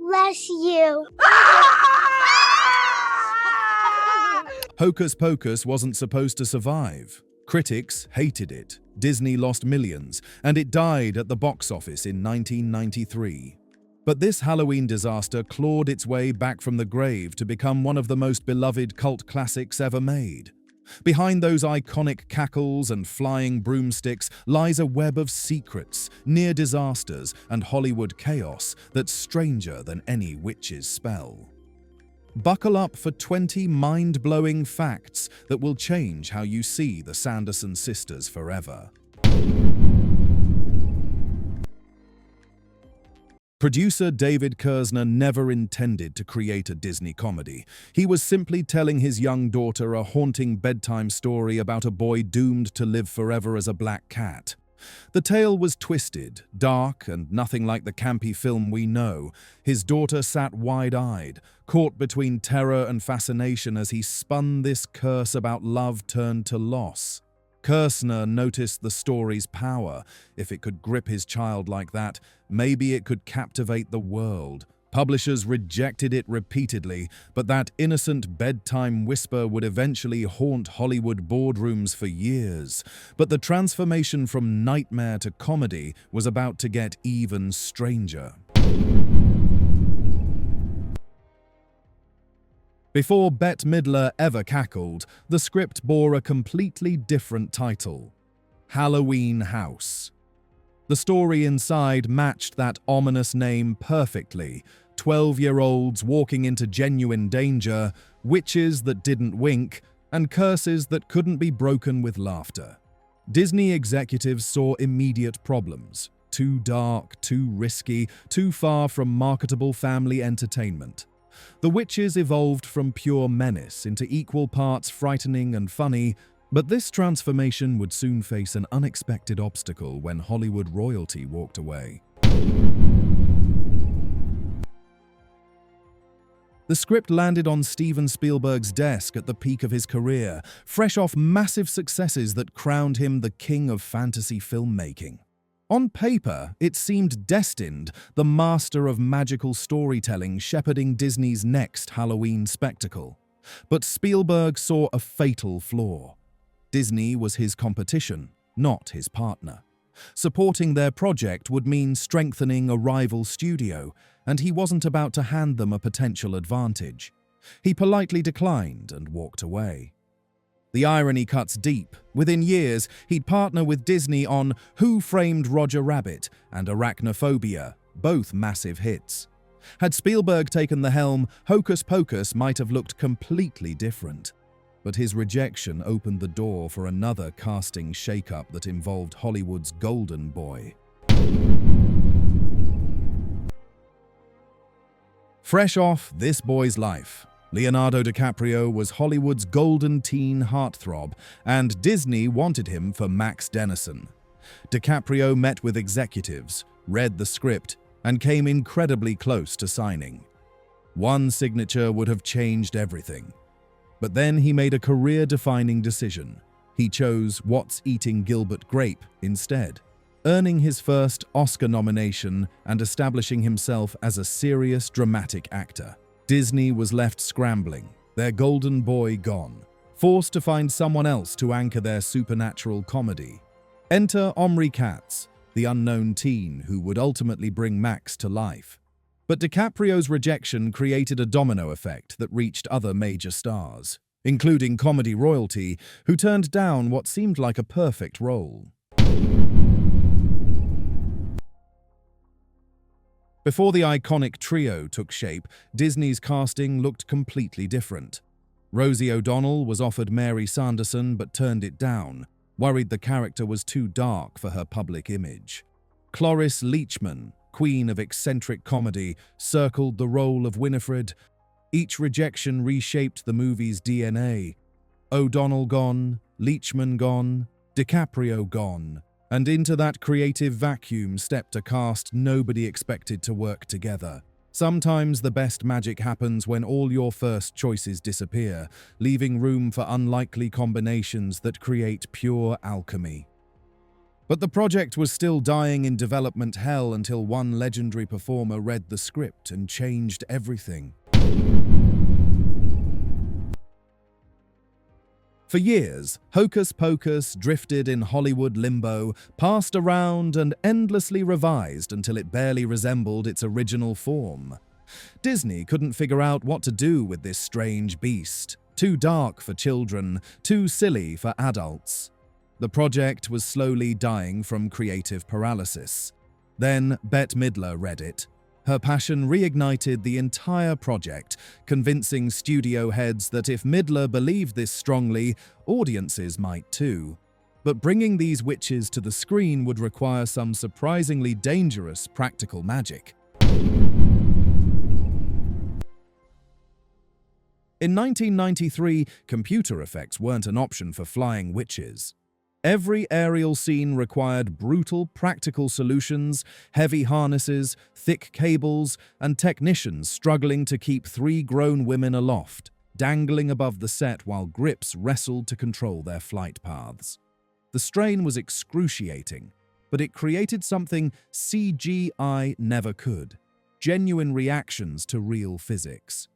bless you. Hocus Pocus wasn't supposed to survive. Critics hated it. Disney lost millions, and it died at the box office in 1993. But this Halloween disaster clawed its way back from the grave to become one of the most beloved cult classics ever made. Behind those iconic cackles and flying broomsticks lies a web of secrets, near disasters, and Hollywood chaos that's stranger than any witch's spell. Buckle up for 20 mind-blowing facts that will change how you see the Sanderson Sisters forever. Producer David Kersner never intended to create a Disney comedy. He was simply telling his young daughter a haunting bedtime story about a boy doomed to live forever as a black cat. The tale was twisted, dark, and nothing like the campy film we know. His daughter sat wide-eyed, caught between terror and fascination as he spun this curse about love turned to loss. Kersner noticed the story's power. If it could grip his child like that, maybe it could captivate the world. Publishers rejected it repeatedly, but that innocent bedtime whisper would eventually haunt Hollywood boardrooms for years. But the transformation from nightmare to comedy was about to get even stranger. Before Bette Midler ever cackled, the script bore a completely different title: Halloween House. The story inside matched that ominous name perfectly. 12-year-olds walking into genuine danger, witches that didn't wink, and curses that couldn't be broken with laughter. Disney executives saw immediate problems. Too dark, too risky, too far from marketable family entertainment. The witches evolved from pure menace into equal parts frightening and funny, but this transformation would soon face an unexpected obstacle when Hollywood royalty walked away. The script landed on Steven Spielberg's desk at the peak of his career, fresh off massive successes that crowned him the king of fantasy filmmaking. On paper, it seemed destined, the master of magical storytelling shepherding Disney's next Halloween spectacle. But Spielberg saw a fatal flaw. Disney was his competition, not his partner. Supporting their project would mean strengthening a rival studio, and he wasn't about to hand them a potential advantage. He politely declined and walked away. The irony cuts deep. Within years, he'd partner with Disney on Who Framed Roger Rabbit and Arachnophobia, both massive hits. Had Spielberg taken the helm, Hocus Pocus might have looked completely different. But his rejection opened the door for another casting shakeup that involved Hollywood's golden boy. Fresh off This Boy's Life, Leonardo DiCaprio was Hollywood's golden teen heartthrob, and Disney wanted him for Max Dennison. DiCaprio met with executives, read the script, and came incredibly close to signing. One signature would have changed everything. But then he made a career-defining decision. He chose What's Eating Gilbert Grape instead, earning his first Oscar nomination and establishing himself as a serious dramatic actor. Disney was left scrambling, their golden boy gone, forced to find someone else to anchor their supernatural comedy. Enter Omri Katz, the unknown teen who would ultimately bring Max to life. But DiCaprio's rejection created a domino effect that reached other major stars, including comedy royalty, who turned down what seemed like a perfect role. Before the iconic trio took shape, Disney's casting looked completely different. Rosie O'Donnell was offered Mary Sanderson but turned it down, worried the character was too dark for her public image. Cloris Leachman, queen of eccentric comedy, circled the role of Winifred. Each rejection reshaped the movie's DNA. O'Donnell gone, Leachman gone, DiCaprio gone. And into that creative vacuum stepped a cast nobody expected to work together. Sometimes the best magic happens when all your first choices disappear, leaving room for unlikely combinations that create pure alchemy. But the project was still dying in development hell until one legendary performer read the script and changed everything. For years, Hocus Pocus drifted in Hollywood limbo, passed around and endlessly revised until it barely resembled its original form. Disney couldn't figure out what to do with this strange beast. Too dark for children, too silly for adults. The project was slowly dying from creative paralysis. Then Bette Midler read it. Her passion reignited the entire project, convincing studio heads that if Midler believed this strongly, audiences might too. But bringing these witches to the screen would require some surprisingly dangerous practical magic. In 1993, computer effects weren't an option for flying witches. Every aerial scene required brutal, practical solutions, heavy harnesses, thick cables, and technicians struggling to keep 3 grown women aloft, dangling above the set while grips wrestled to control their flight paths. The strain was excruciating, but it created something CGI never could: genuine reactions to real physics.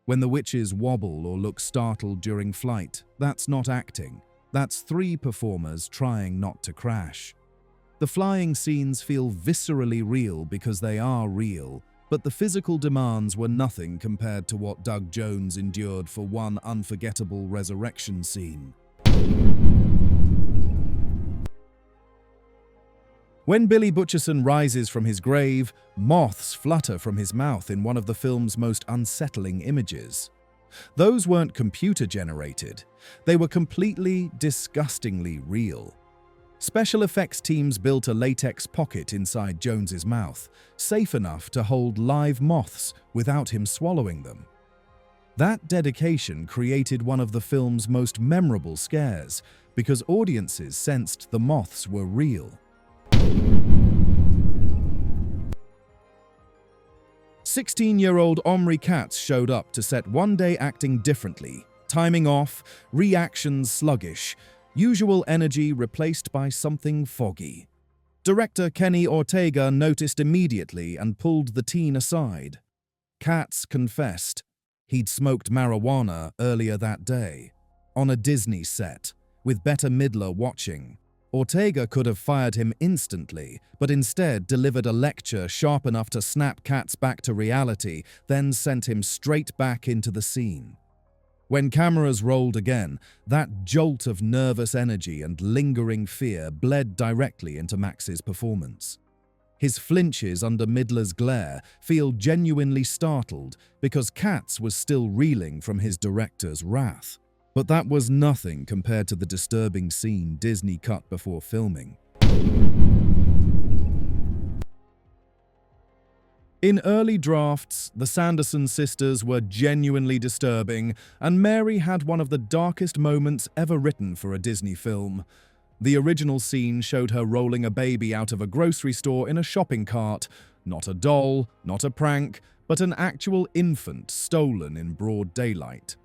When the witches wobble or look startled during flight, that's not acting. That's 3 performers trying not to crash. The flying scenes feel viscerally real because they are real, but the physical demands were nothing compared to what Doug Jones endured for one unforgettable resurrection scene. When Billy Butcherson rises from his grave, moths flutter from his mouth in one of the film's most unsettling images. Those weren't computer-generated. They were completely, disgustingly real. Special effects teams built a latex pocket inside Jones's mouth, safe enough to hold live moths without him swallowing them. That dedication created one of the film's most memorable scares, because audiences sensed the moths were real. 16-year-old Omri Katz showed up to set one day acting differently, timing off, reactions sluggish, usual energy replaced by something foggy. Director Kenny Ortega noticed immediately and pulled the teen aside. Katz confessed he'd smoked marijuana earlier that day, on a Disney set, with Bette Midler watching. Ortega could have fired him instantly, but instead delivered a lecture sharp enough to snap Katz back to reality, then sent him straight back into the scene. When cameras rolled again, that jolt of nervous energy and lingering fear bled directly into Max's performance. His flinches under Midler's glare feel genuinely startled because Katz was still reeling from his director's wrath. But that was nothing compared to the disturbing scene Disney cut before filming. In early drafts, the Sanderson Sisters were genuinely disturbing, and Mary had one of the darkest moments ever written for a Disney film. The original scene showed her rolling a baby out of a grocery store in a shopping cart. Not a doll, not a prank, but an actual infant stolen in broad daylight.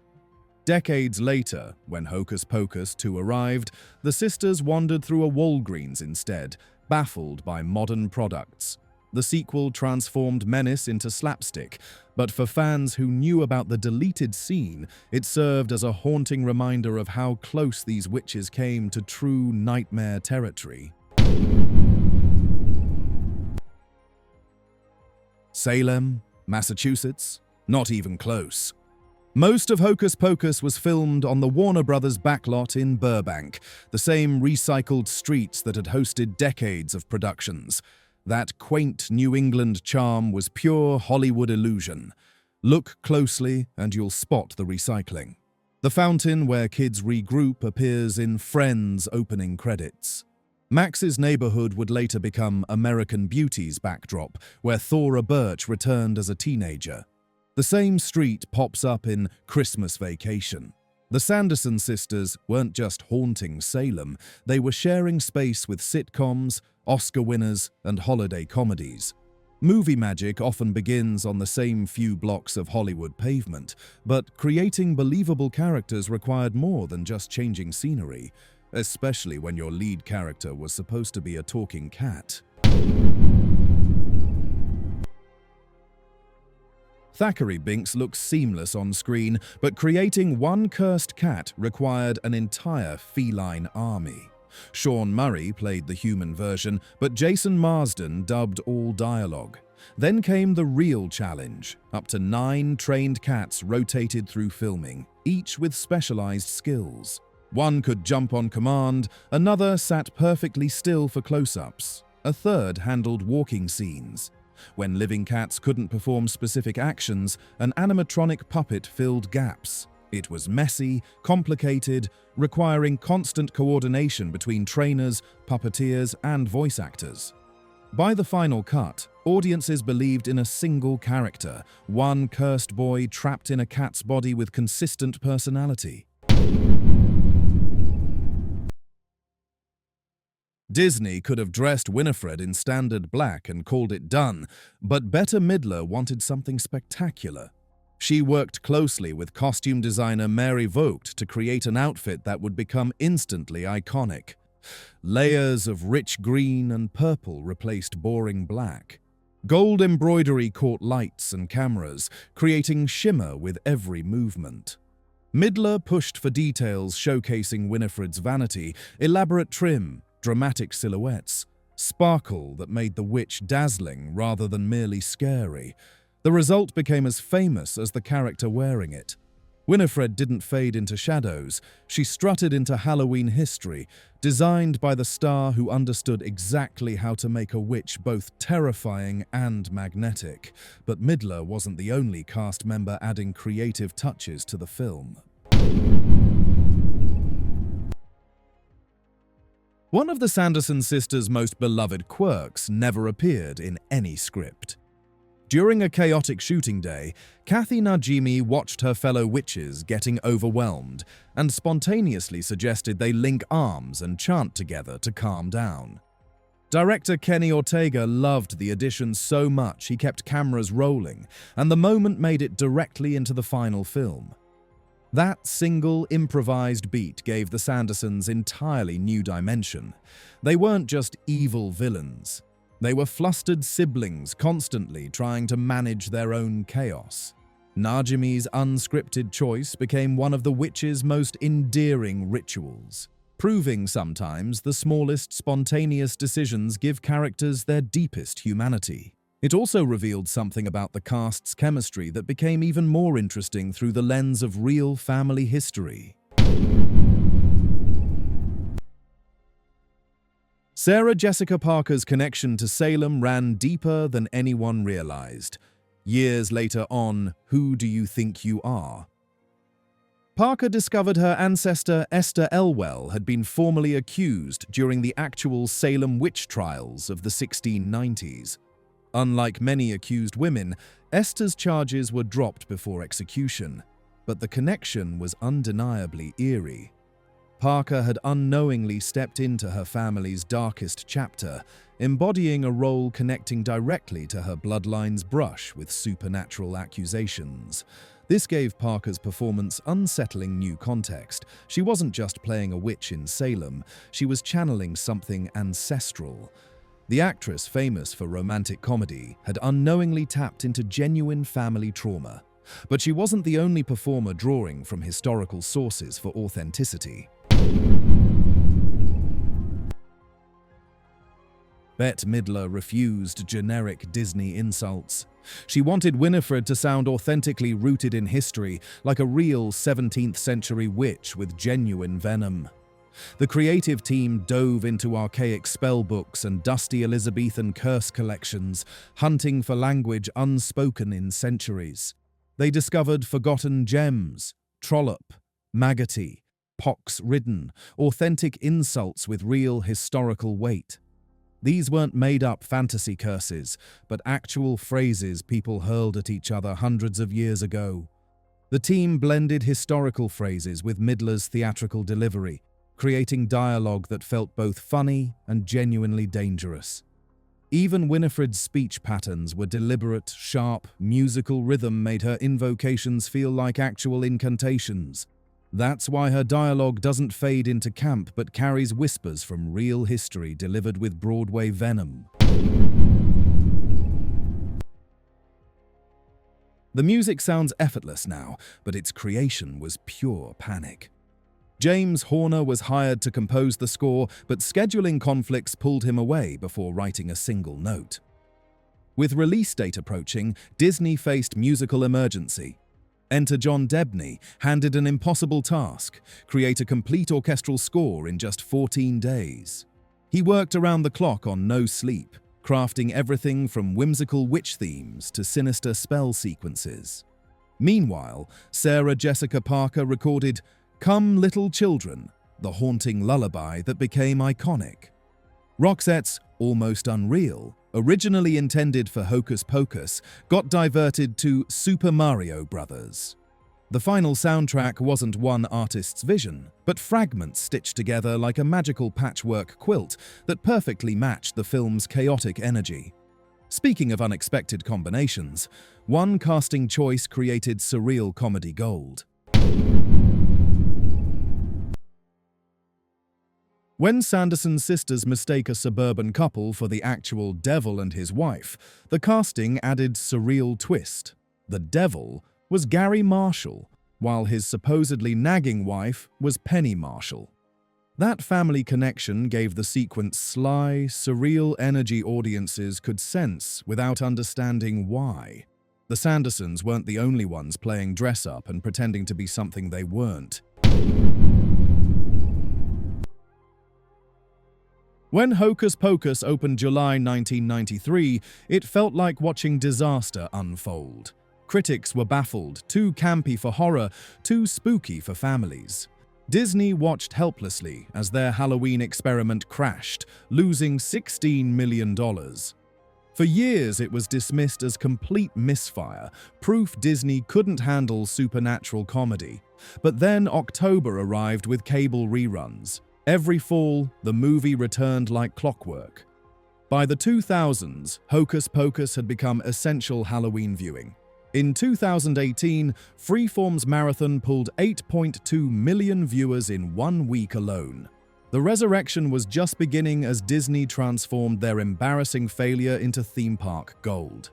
Decades later, when Hocus Pocus 2 arrived, the sisters wandered through a Walgreens instead, baffled by modern products. The sequel transformed menace into slapstick, but for fans who knew about the deleted scene, it served as a haunting reminder of how close these witches came to true nightmare territory. Salem, Massachusetts? Not even close. Most of Hocus Pocus was filmed on the Warner Brothers backlot in Burbank, the same recycled streets that had hosted decades of productions. That quaint New England charm was pure Hollywood illusion. Look closely and you'll spot the recycling. The fountain where kids regroup appears in Friends opening credits. Max's neighborhood would later become American Beauty's backdrop, where Thora Birch returned as a teenager. The same street pops up in Christmas Vacation. The Sanderson sisters weren't just haunting Salem, they were sharing space with sitcoms, Oscar winners, and holiday comedies. Movie magic often begins on the same few blocks of Hollywood pavement, but creating believable characters required more than just changing scenery. especially when your lead character was supposed to be a talking cat. Thackeray Binks looks seamless on screen, but creating one cursed cat required an entire feline army. Sean Murray played the human version, but Jason Marsden dubbed all dialogue. Then came the real challenge. Up to 9 trained cats rotated through filming, each with specialized skills. One could jump on command, another sat perfectly still for close-ups, a third handled walking scenes. When living cats couldn't perform specific actions, an animatronic puppet filled gaps. It was messy, complicated, requiring constant coordination between trainers, puppeteers, and voice actors. By the final cut, audiences believed in a single character, one cursed boy trapped in a cat's body with consistent personality. Disney could have dressed Winifred in standard black and called it done, but Bette Midler wanted something spectacular. She worked closely with costume designer Mary Vogt to create an outfit that would become instantly iconic. Layers of rich green and purple replaced boring black. Gold embroidery caught lights and cameras, creating shimmer with every movement. Midler pushed for details showcasing Winifred's vanity, elaborate trim, dramatic silhouettes, sparkle that made the witch dazzling rather than merely scary. The result became as famous as the character wearing it. Winifred didn't fade into shadows, she strutted into Halloween history, designed by the star who understood exactly how to make a witch both terrifying and magnetic. But Midler wasn't the only cast member adding creative touches to the film. One of the Sanderson sisters' most beloved quirks never appeared in any script. During a chaotic shooting day, Kathy Najimy watched her fellow witches getting overwhelmed and spontaneously suggested they link arms and chant together to calm down. Director Kenny Ortega loved the addition so much he kept cameras rolling, and the moment made it directly into the final film. That single improvised beat gave the Sandersons entirely new dimension. They weren't just evil villains. They were flustered siblings constantly trying to manage their own chaos. Najimy's unscripted choice became one of the witch's most endearing rituals, proving sometimes the smallest spontaneous decisions give characters their deepest humanity. It also revealed something about the cast's chemistry that became even more interesting through the lens of real family history. Sarah Jessica Parker's connection to Salem ran deeper than anyone realized. Years later on, Who Do You Think You Are? Parker discovered her ancestor Esther Elwell had been formally accused during the actual Salem witch trials of the 1690s. Unlike many accused women, Esther's charges were dropped before execution, but the connection was undeniably eerie. Parker had unknowingly stepped into her family's darkest chapter, embodying a role connecting directly to her bloodline's brush with supernatural accusations. This gave Parker's performance unsettling new context. She wasn't just playing a witch in Salem, she was channeling something ancestral. The actress, famous for romantic comedy, had unknowingly tapped into genuine family trauma. But she wasn't the only performer drawing from historical sources for authenticity. Bette Midler refused generic Disney insults. She wanted Winifred to sound authentically rooted in history, like a real 17th century witch with genuine venom. The creative team dove into archaic spellbooks and dusty Elizabethan curse collections, hunting for language unspoken in centuries. They discovered forgotten gems, trollop, maggoty, pox-ridden, authentic insults with real historical weight. These weren't made-up fantasy curses, but actual phrases people hurled at each other hundreds of years ago. The team blended historical phrases with Midler's theatrical delivery, creating dialogue that felt both funny and genuinely dangerous. Even Winifred's speech patterns were deliberate, sharp, musical rhythm made her invocations feel like actual incantations. That's why her dialogue doesn't fade into camp but carries whispers from real history delivered with Broadway venom. The music sounds effortless now, but its creation was pure panic. James Horner was hired to compose the score, but scheduling conflicts pulled him away before writing a single note. With release date approaching, Disney faced musical emergency. Enter John Debney, handed an impossible task: create a complete orchestral score in just 14 days. He worked around the clock on no sleep, crafting everything from whimsical witch themes to sinister spell sequences. Meanwhile, Sarah Jessica Parker recorded "Come Little Children," the haunting lullaby that became iconic. Roxette's "Almost Unreal," originally intended for Hocus Pocus, got diverted to Super Mario Bros. The final soundtrack wasn't one artist's vision, but fragments stitched together like a magical patchwork quilt that perfectly matched the film's chaotic energy. Speaking of unexpected combinations, one casting choice created surreal comedy gold. When Sanderson Sisters mistake a suburban couple for the actual devil and his wife, the casting added surreal twist. The devil was Gary Marshall, while his supposedly nagging wife was Penny Marshall. That family connection gave the sequence sly, surreal energy audiences could sense without understanding why. The Sandersons weren't the only ones playing dress-up and pretending to be something they weren't. When Hocus Pocus opened July 1993, it felt like watching disaster unfold. Critics were baffled, too campy for horror, too spooky for families. Disney watched helplessly as their Halloween experiment crashed, losing $16 million. For years, it was dismissed as complete misfire, proof Disney couldn't handle supernatural comedy. But then October arrived with cable reruns. Every fall, the movie returned like clockwork. By the 2000s, Hocus Pocus had become essential Halloween viewing. In 2018, Freeform's marathon pulled 8.2 million viewers in 1 week alone. The resurrection was just beginning as Disney transformed their embarrassing failure into theme park gold.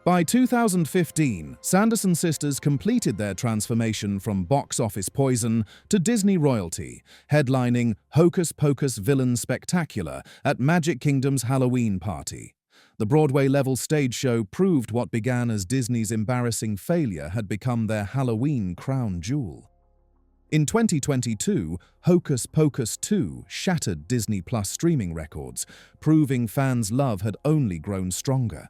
By 2015, Sanderson Sisters completed their transformation from box office poison to Disney royalty, headlining Hocus Pocus Villain Spectacular at Magic Kingdom's Halloween Party. The Broadway-level stage show proved what began as Disney's embarrassing failure had become their Halloween crown jewel. In 2022, Hocus Pocus 2 shattered Disney Plus streaming records, proving fans' love had only grown stronger.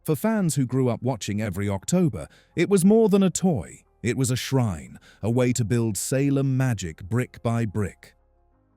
For fans who grew up watching every October, it was more than a toy. It was a shrine, a way to build Salem magic brick by brick.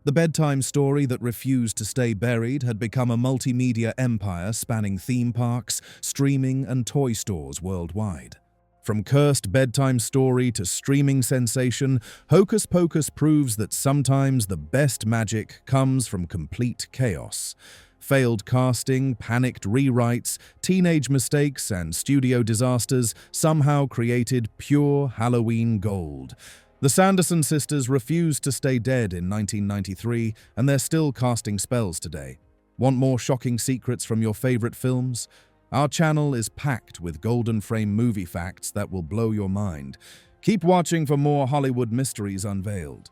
The bedtime story that refused to stay buried had become a multimedia empire spanning theme parks, streaming, and toy stores worldwide. From cursed bedtime story to streaming sensation, Hocus Pocus proves that sometimes the best magic comes from complete chaos. Failed casting, panicked rewrites, teenage mistakes, and studio disasters somehow created pure Halloween gold. The Sanderson sisters refused to stay dead in 1993, and they're still casting spells today. Want more shocking secrets from your favorite films? Our channel is packed with golden frame movie facts that will blow your mind. Keep watching for more Hollywood mysteries unveiled.